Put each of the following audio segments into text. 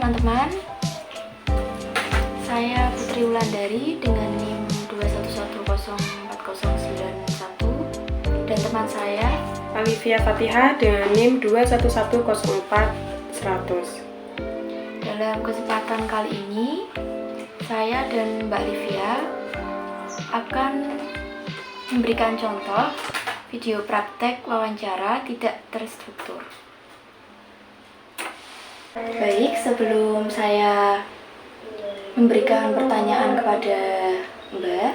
teman-teman, saya Putri Wulandari dengan NIM 211040991 dan teman saya Alivia Fatihah dengan NIM 211041100. Dalam kesempatan kali ini, saya dan Mbak Alivia akan memberikan contoh video praktek wawancara tidak terstruktur. Baik, sebelum saya memberikan pertanyaan kepada Mbak,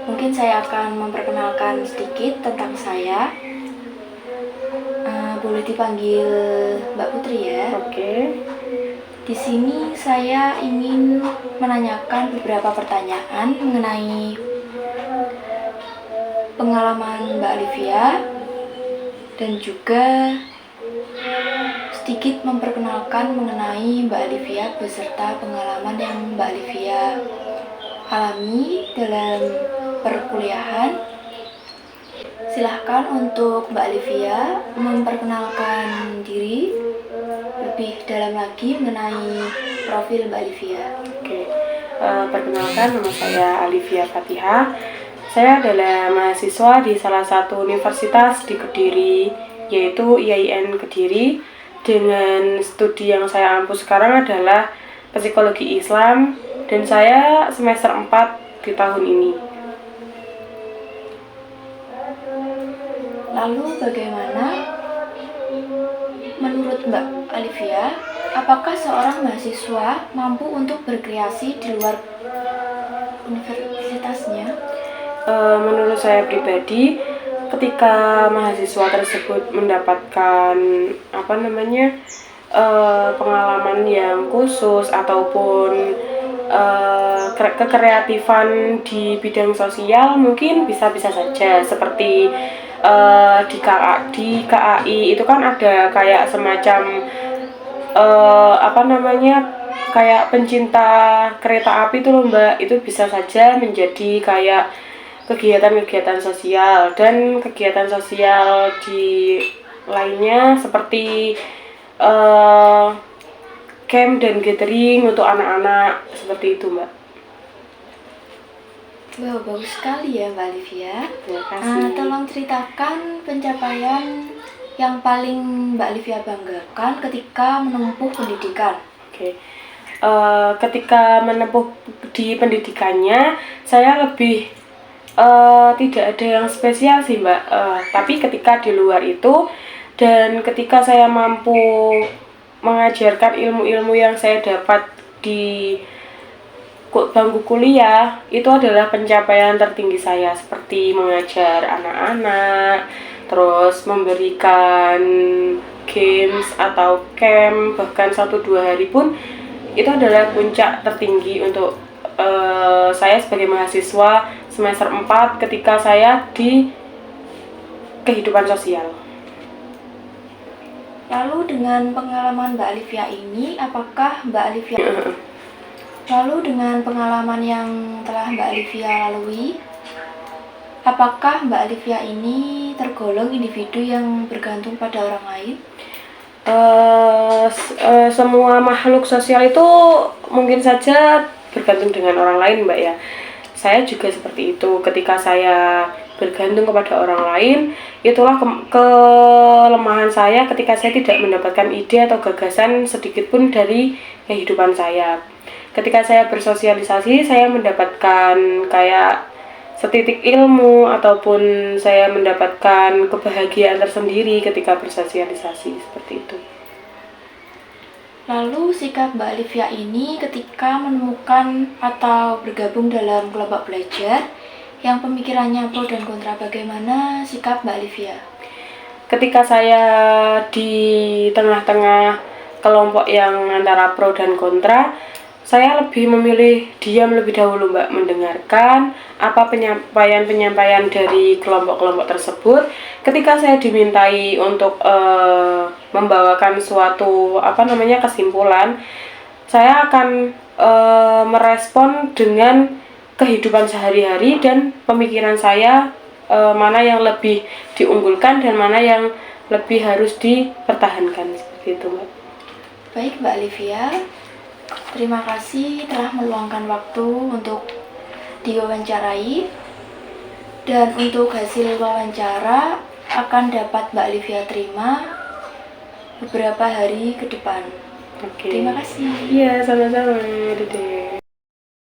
mungkin saya akan memperkenalkan sedikit tentang saya. Boleh dipanggil Mbak Putri ya? Oke. Di sini saya ingin menanyakan beberapa pertanyaan mengenai pengalaman Mbak Alivia dan juga sedikit memperkenalkan mengenai Mbak Alivia beserta pengalaman yang Mbak Alivia alami dalam perkuliahan. Silahkan untuk Mbak Alivia memperkenalkan diri lebih dalam lagi mengenai profil Mbak Alivia. Oke. Perkenalkan, nama saya Alivia Fatihah. Saya adalah mahasiswa di salah satu universitas di Kediri, yaitu IAIN Kediri. Dengan studi yang saya ampu sekarang adalah Psikologi Islam, dan saya semester 4 di tahun ini. Lalu bagaimana menurut Mbak Alivia, apakah seorang mahasiswa mampu untuk berkreasi di luar universitasnya? Menurut saya pribadi, ketika mahasiswa tersebut mendapatkan pengalaman yang khusus ataupun kekreatifan di bidang sosial, mungkin bisa-bisa saja seperti di KAI itu kan ada kayak semacam kayak pencinta kereta api itu loh Mbak, itu bisa saja menjadi kayak kegiatan-kegiatan sosial, dan kegiatan sosial di lainnya seperti camp dan gathering untuk anak-anak, seperti itu Mbak. Wow, bagus sekali ya Mbak Alivia. Terima kasih. Tolong ceritakan pencapaian yang paling Mbak Alivia banggakan ketika menempuh pendidikan. Oke. Ketika menempuh di pendidikannya, saya lebih tidak ada yang spesial sih Mbak. Tapi ketika di luar itu, dan ketika saya mampu mengajarkan ilmu-ilmu yang saya dapat di bangku kuliah, itu adalah pencapaian tertinggi saya, seperti mengajar anak-anak, terus memberikan games atau camp, bahkan 1-2 hari pun itu adalah puncak tertinggi untuk saya sebagai mahasiswa semester 4 ketika saya di kehidupan sosial. Lalu dengan pengalaman Mbak Alivia ini, apakah Mbak Alivia Lalu dengan pengalaman yang telah Mbak Alivia lalui, apakah Mbak Alivia ini tergolong individu yang bergantung pada orang lain? Semua makhluk sosial itu mungkin saja bergantung dengan orang lain Mbak ya. Saya juga seperti itu. Ketika saya bergantung kepada orang lain, itulah kelemahan saya ketika saya tidak mendapatkan ide atau gagasan sedikit pun dari kehidupan saya. Ketika saya bersosialisasi, saya mendapatkan kayak setitik ilmu ataupun saya mendapatkan kebahagiaan tersendiri ketika bersosialisasi, seperti itu. Lalu sikap Mbak Alivia ini ketika menemukan atau bergabung dalam kelompok belajar yang pemikirannya pro dan kontra, bagaimana sikap Mbak Alivia? Ketika saya di tengah-tengah kelompok yang antara pro dan kontra, saya lebih memilih diam lebih dahulu Mbak, mendengarkan apa penyampaian dari kelompok-kelompok tersebut. Ketika saya dimintai untuk membawakan suatu kesimpulan, saya akan merespon dengan kehidupan sehari-hari dan pemikiran saya, mana yang lebih diunggulkan dan mana yang lebih harus dipertahankan, seperti itu Mbak. Baik Mbak Alivia, Terima kasih telah meluangkan waktu untuk diwawancarai. Dan untuk hasil wawancara akan dapat Mbak Olivia terima beberapa hari ke depan. Oke. Terima kasih. Iya, sama-sama, Dede.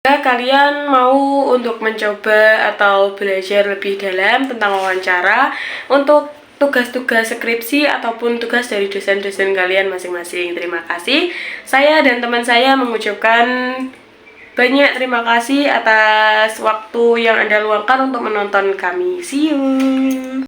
Jika kalian mau untuk mencoba atau belajar lebih dalam tentang wawancara untuk tugas-tugas skripsi ataupun tugas dari dosen-dosen kalian masing-masing, terima kasih. Saya dan teman saya mengucapkan banyak terima kasih atas waktu yang Anda luangkan untuk menonton kami. See you.